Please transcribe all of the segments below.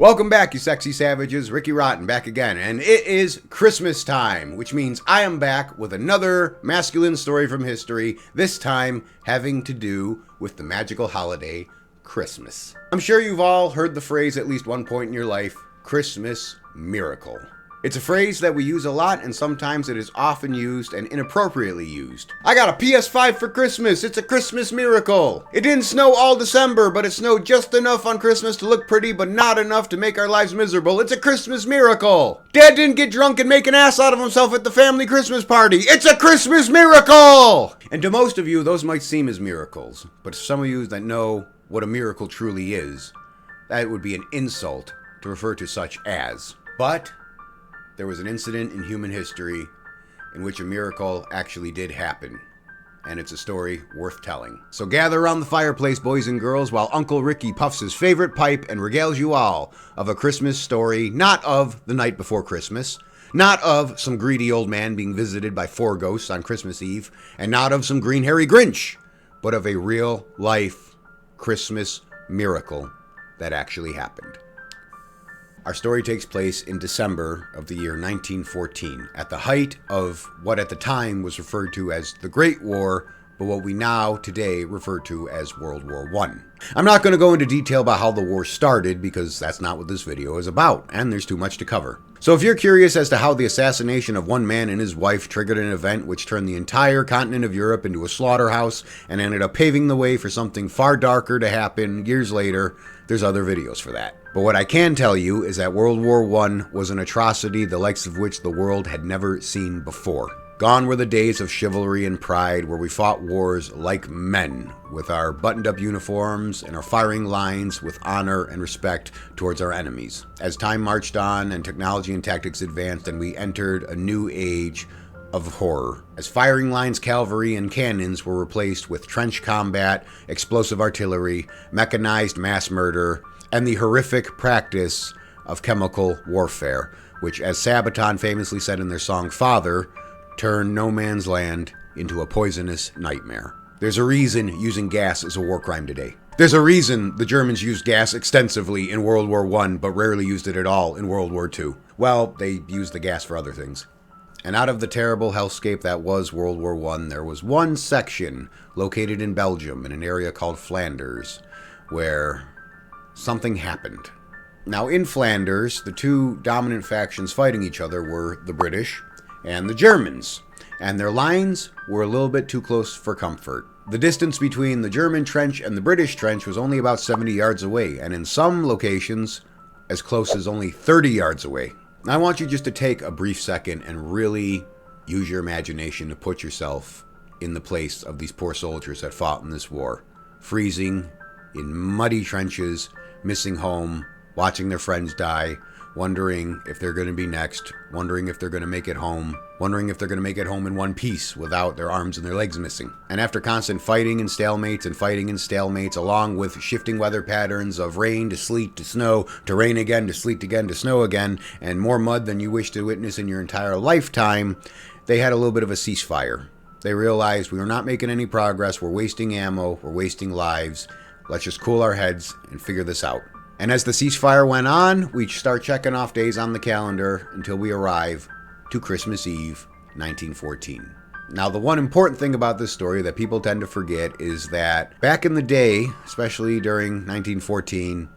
Welcome back, you sexy savages. Ricky Rotten back again, and it is Christmas time, which means I am back with another masculine story from history, this time having to do with the magical holiday, Christmas. I'm sure you've all heard the phrase at least one point in your life, Christmas miracle. It's a phrase that we use a lot, and sometimes it is often used and inappropriately used. I got a PS5 for Christmas. It's a Christmas miracle. It didn't snow all December, but it snowed just enough on Christmas to look pretty, but not enough to make our lives miserable. It's a Christmas miracle. Dad didn't get drunk and make an ass out of himself at the family Christmas party. It's a Christmas miracle! And to most of you, those might seem as miracles, but to some of you that know what a miracle truly is, that would be an insult to refer to such as. But there was an incident in human history in which a miracle actually did happen, and it's a story worth telling. So gather around the fireplace, boys and girls, while Uncle Ricky puffs his favorite pipe and regales you all of a Christmas story, not of the night before Christmas, not of some greedy old man being visited by 4 ghosts on Christmas Eve, and not of some green hairy Grinch, but of a real-life Christmas miracle that actually happened. Our story takes place in December of the year 1914, at the height of what at the time was referred to as the Great War, but what we now today refer to as World War I. I'm not going to go into detail about how the war started because that's not what this video is about, and there's too much to cover. So if you're curious as to how the assassination of one man and his wife triggered an event which turned the entire continent of Europe into a slaughterhouse and ended up paving the way for something far darker to happen years later, there's other videos for that. But what I can tell you is that World War I was an atrocity the likes of which the world had never seen before. Gone were the days of chivalry and pride where we fought wars like men, with our buttoned-up uniforms and our firing lines with honor and respect towards our enemies. As time marched on and technology and tactics advanced, and we entered a new age of horror, as firing lines, cavalry, and cannons were replaced with trench combat, explosive artillery, mechanized mass murder, and the horrific practice of chemical warfare, which, as Sabaton famously said in their song Father, turned no man's land into a poisonous nightmare. There's a reason using gas is a war crime today. There's a reason the Germans used gas extensively in World War I, but rarely used it at all in World War II. Well, they used the gas for other things. And out of the terrible hellscape that was World War I, there was one section located in Belgium, in an area called Flanders, where something happened. Now, in Flanders, the two dominant factions fighting each other were the British and the Germans, and their lines were a little bit too close for comfort. The distance between the German trench and the British trench was only about 70 yards away, and in some locations, as close as only 30 yards away. Now, I want you just to take a brief second and really use your imagination to put yourself in the place of these poor soldiers that fought in this war, freezing in muddy trenches, missing home, watching their friends die, wondering if they're going to be next, wondering if they're going to make it home, wondering if they're going to make it home in one piece without their arms and their legs missing. And after constant fighting and stalemates, along with shifting weather patterns of rain to sleet to snow, to rain again, to sleet again, to snow again, and more mud than you wish to witness in your entire lifetime, they had a little bit of a ceasefire. They realized we were not making any progress, we're wasting ammo, we're wasting lives, let's just cool our heads and figure this out. And as the ceasefire went on, we start checking off days on the calendar until we arrive to Christmas Eve, 1914. Now, the one important thing about this story that people tend to forget is that back in the day, especially during 1914,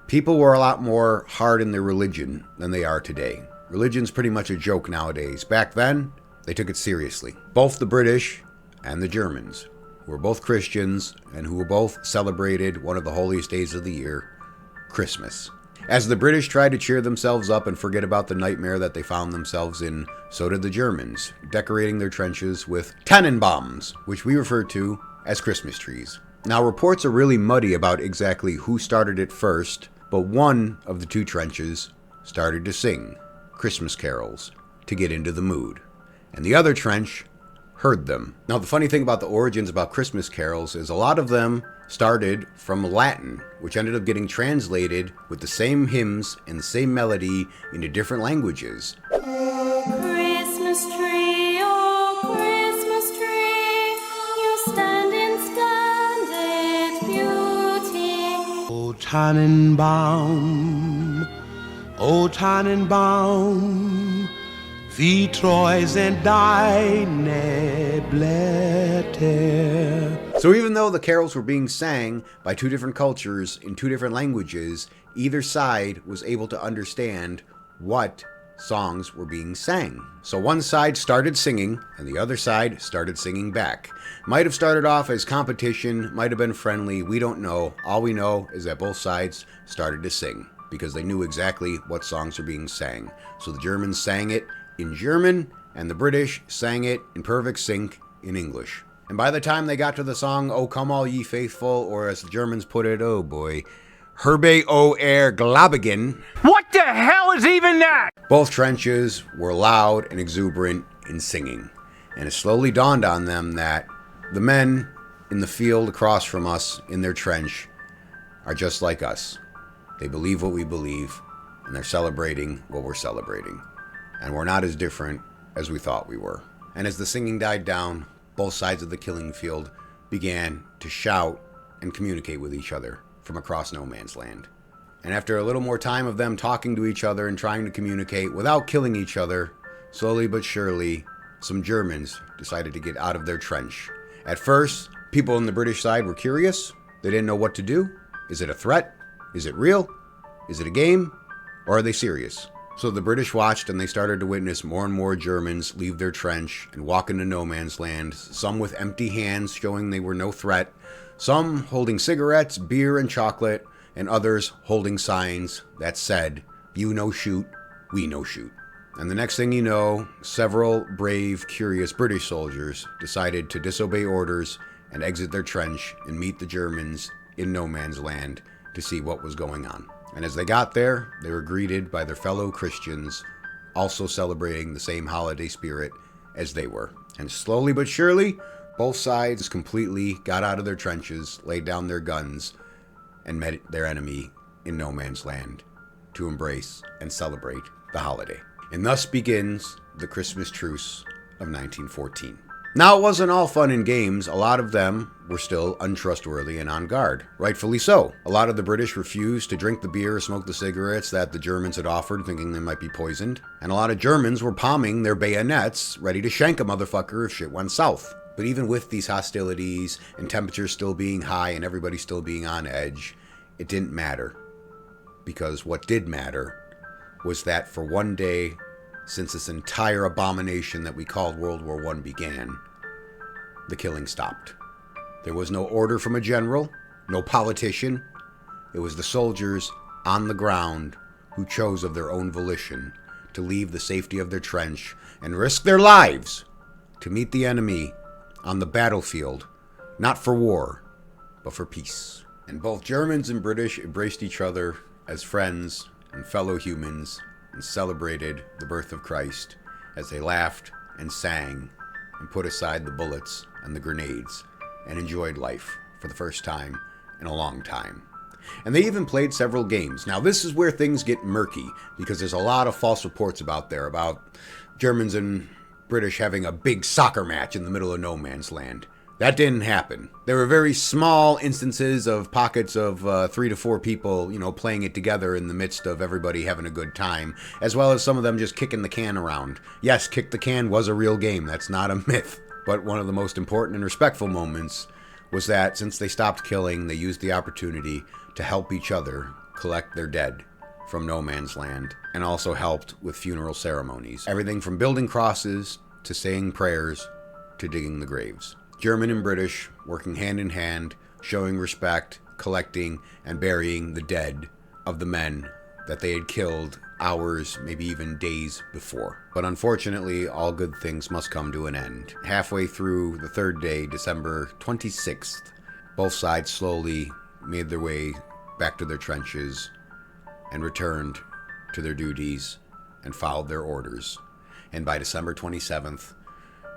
people were a lot more hard in their religion than they are today. Religion's pretty much a joke nowadays. Back then, they took it seriously. Both the British and the Germans, who were both Christians and who both celebrated one of the holiest days of the year, Christmas. As the British tried to cheer themselves up and forget about the nightmare that they found themselves in, so did the Germans, decorating their trenches with Tannenbaums, which we refer to as Christmas trees. Now, reports are really muddy about exactly who started it first, but one of the two trenches started to sing Christmas carols to get into the mood, and the other trench heard them. Now, the funny thing about the origins about Christmas carols is a lot of them started from Latin, which ended up getting translated with the same hymns and the same melody into different languages. Christmas tree, oh Christmas tree, you stand in splendid beauty. Tannenbaum, O Tannenbaum, wie treu sind deine Blätter. So even though the carols were being sang by two different cultures in two different languages, either side was able to understand what songs were being sang. So one side started singing and the other side started singing back. Might have started off as competition, might have been friendly, we don't know. All we know is that both sides started to sing because they knew exactly what songs were being sang. So the Germans sang it in German and the British sang it in perfect sync in English. And by the time they got to the song, "O Come All Ye Faithful," or as the Germans put it, oh boy, "Herbe o er Glabigen," What the hell is even that? both trenches were loud and exuberant in singing. And it slowly dawned on them that the men in the field across from us in their trench are just like us. They believe what we believe, and they're celebrating what we're celebrating. And we're not as different as we thought we were. And as the singing died down, both sides of the killing field began to shout and communicate with each other from across no man's land. And after a little more time of them talking to each other and trying to communicate without killing each other, slowly but surely, some Germans decided to get out of their trench. At first, people on the British side were curious. They didn't know what to do. Is it a threat? Is it real? Is it a game? Or are they serious? So the British watched and they started to witness more and more Germans leave their trench and walk into no man's land, some with empty hands showing they were no threat, some holding cigarettes, beer, and chocolate, and others holding signs that said, "You no shoot, we no shoot." And the next thing you know, several brave, curious British soldiers decided to disobey orders and exit their trench and meet the Germans in no man's land to see what was going on. And as they got there, they were greeted by their fellow Christians, also celebrating the same holiday spirit as they were. And slowly but surely, both sides completely got out of their trenches, laid down their guns, and met their enemy in no man's land to embrace and celebrate the holiday. And thus begins the Christmas Truce of 1914. Now, it wasn't all fun and games. A lot of them were still untrustworthy and on guard. Rightfully so. A lot of the British refused to drink the beer or smoke the cigarettes that the Germans had offered, thinking they might be poisoned. And a lot of Germans were palming their bayonets, ready to shank a motherfucker if shit went south. But even with these hostilities and temperatures still being high and everybody still being on edge, it didn't matter. Because what did matter was that for one day, since this entire abomination that we called World War I began, the killing stopped. There was no order from a general, no politician. It was the soldiers on the ground who chose of their own volition to leave the safety of their trench and risk their lives to meet the enemy on the battlefield, not for war, but for peace. And both Germans and British embraced each other as friends and fellow humans and celebrated the birth of Christ as they laughed and sang and put aside the bullets and the grenades and enjoyed life for the first time in a long time. And they even played several games. Now, this is where things get murky because there's a lot of false reports about Germans and British having a big soccer match in the middle of no man's land. That didn't happen. There were very small instances of pockets of 3 to 4 people, playing it together in the midst of everybody having a good time, as well as some of them just kicking the can around. Yes, kick the can was a real game. That's not a myth. But one of the most important and respectful moments was that since they stopped killing, they used the opportunity to help each other collect their dead from no man's land, and also helped with funeral ceremonies. Everything from building crosses to saying prayers to digging the graves. German and British working hand in hand, showing respect, collecting and burying the dead of the men that they had killed hours, maybe even days before. But unfortunately, all good things must come to an end. Halfway through the third day, December 26th, both sides slowly made their way back to their trenches and returned to their duties and followed their orders. And by December 27th,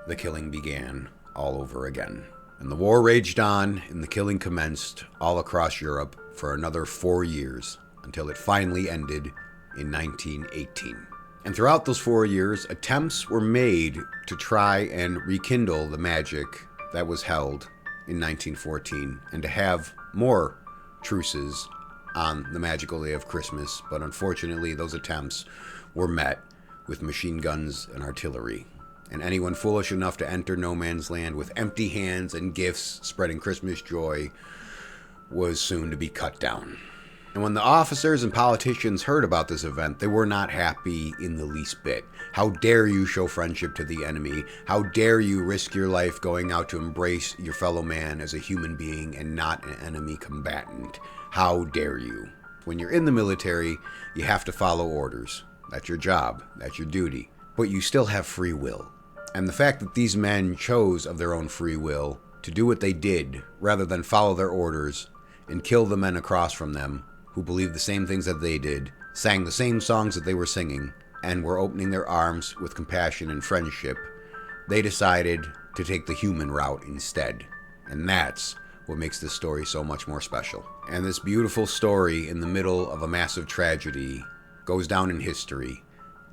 the killing began all over again. And the war raged on, and the killing commenced all across Europe for another 4 years, until it finally ended in 1918. And throughout those 4 years, attempts were made to try and rekindle the magic that was held in 1914, and to have more truces on the magical day of Christmas, but unfortunately those attempts were met with machine guns and artillery. And anyone foolish enough to enter no man's land with empty hands and gifts spreading Christmas joy was soon to be cut down. And when the officers and politicians heard about this event, they were not happy in the least bit. How dare you show friendship to the enemy? How dare you risk your life going out to embrace your fellow man as a human being and not an enemy combatant? How dare you? When you're in the military, you have to follow orders. That's your job. That's your duty. But you still have free will. And the fact that these men chose of their own free will to do what they did rather than follow their orders and kill the men across from them who believed the same things that they did, sang the same songs that they were singing, and were opening their arms with compassion and friendship, they decided to take the human route instead. And that's what makes this story so much more special. And this beautiful story in the middle of a massive tragedy goes down in history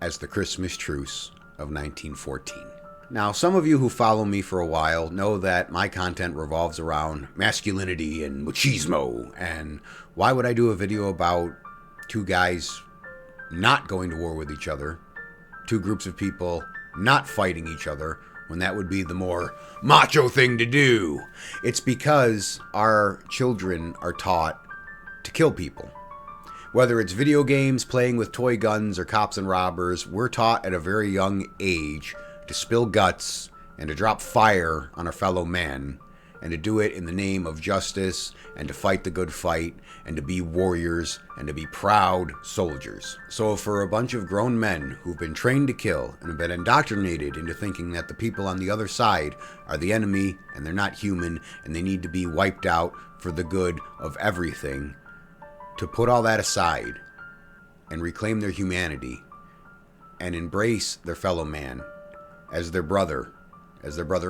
as the Christmas Truce of 1914. Now, some of you who follow me for a while know that my content revolves around masculinity and machismo, and why would I do a video about two guys not going to war with each other, two groups of people not fighting each other, when that would be the more macho thing to do? It's because our children are taught to kill people. Whether it's video games, playing with toy guns, or cops and robbers, we're taught at a very young age to spill guts and to drop fire on our fellow man, and to do it in the name of justice, and to fight the good fight, and to be warriors, and to be proud soldiers. So for a bunch of grown men who've been trained to kill and have been indoctrinated into thinking that the people on the other side are the enemy and they're not human and they need to be wiped out for the good of everything, to put all that aside and reclaim their humanity and embrace their fellow man as their brother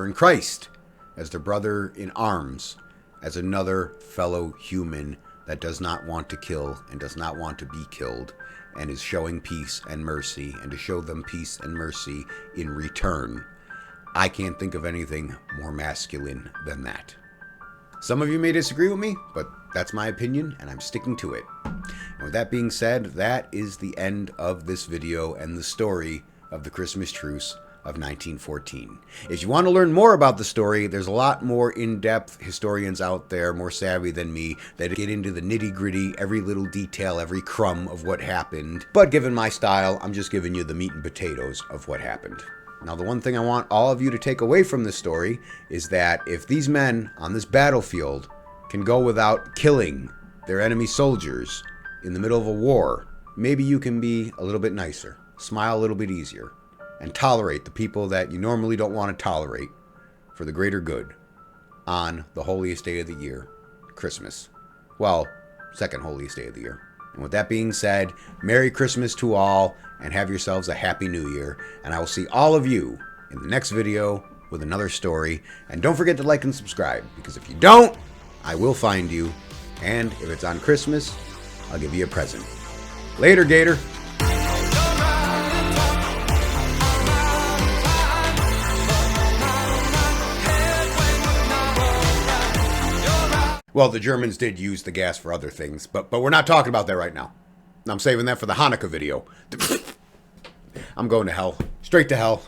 in Christ, as their brother in arms, as another fellow human that does not want to kill and does not want to be killed, and is showing peace and mercy, and to show them peace and mercy in return. I can't think of anything more masculine than that. Some of you may disagree with me, but that's my opinion, and I'm sticking to it. And with that being said, that is the end of this video and the story of the Christmas Truce of 1914. If you want to learn more about the story, there's a lot more in-depth historians out there, more savvy than me, that get into the nitty-gritty, every little detail, every crumb of what happened. But given my style, I'm just giving you the meat and potatoes of what happened. Now, the one thing I want all of you to take away from this story is that if these men on this battlefield can go without killing their enemy soldiers in the middle of a war, maybe you can be a little bit nicer, smile a little bit easier, and tolerate the people that you normally don't want to tolerate for the greater good on the holiest day of the year, Christmas. Well, second holiest day of the year. And with that being said, Merry Christmas to all, and have yourselves a Happy New Year. And I will see all of you in the next video with another story. And don't forget to like and subscribe, because if you don't, I will find you. And if it's on Christmas, I'll give you a present. Later, Gator. Well, the Germans did use the gas for other things, but we're not talking about that right now. I'm saving that for the Hanukkah video. I'm going to hell. Straight to hell.